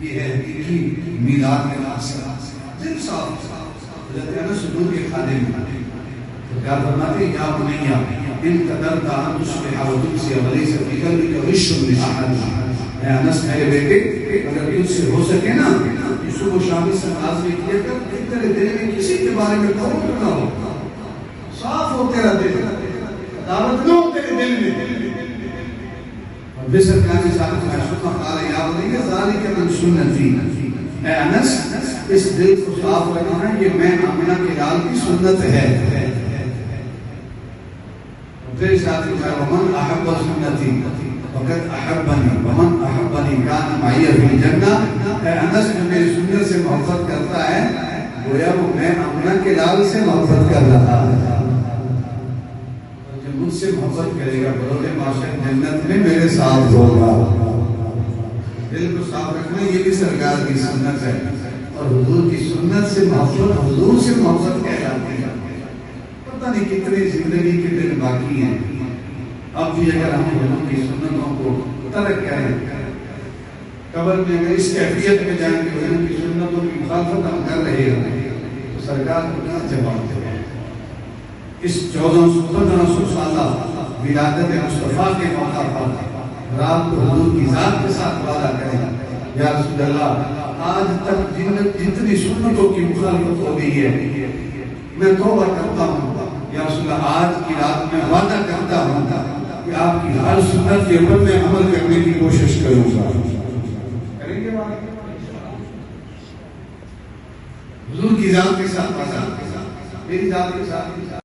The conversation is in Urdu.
یہ ہے حقیقی میلاد کے ناصر دل صاف حضرت انس حضور کے خادم تو کیا فرماتے ہیں یا بنیا ان قدرت ان تصبح وتمسي وليس في قلبك غش لاحد اے انس میرے بیٹے اگر تجھ سے ہو سکے نا صبح و شام سے نماز میں کیا کر تیرے دل میں کسی کے بارے میں کبر نہ ہو صاف ہو تیرا دل دعوت نہ ہو تیرے دل میں اور بے سرکار کے ساتھ محسوس قال یا بنی ذالک من سنتی اے انس اس دل کو صاف رکھنا ہے یہ میں آمنہ کے لال کی سنت ہے پھر ساتھ میں ومن احب سنتی وقت احبنی ومن احبنی کان معی فی الجنہ اے انس جو میری سنت سے محبت کرتا ہے گویا وہ میں آمنہ کے لال سے محبت کر رہا ہے جو مجھ سے محبت کرے گا بروز معاشر جنت میں میرے ساتھ ہوگا دل کو صاف رکھنا یہ بھی سرکار کی سنت ہے اور حضور کی سنت سے محبت حضور سے محبت کہلاتی ہے پتہ نہیں کتنے زندگی کے دن باقی ہیں اب بھی اگر ہم حضور کی سنتوں کو ترک کریں قبر میں اگر اس کیفیت میں جائیں کہ حضور کی سنتوں کی مخالفت ہم کر رہے ہیں تو سرکار کو کیا جواب دے اس 1415 سالہ ولادت مصطفیٰ کے موقع پر رات کو حضور کی ذات کے ساتھ وعدہ کریں یا رسول اللہ آج تک جتنی سنتوں کی مخالفت ہو گئی ہے میں توبہ کرتا ہوں یا رسول اللہ آج کی رات میں وعدہ کرتا ہوں کہ آپ کی ہر سنت کے اوپر میں عمل کرنے کی کوشش کروں گا کریں گے حضور کی ذات کے ساتھ وعدہ میری ذات کے ساتھ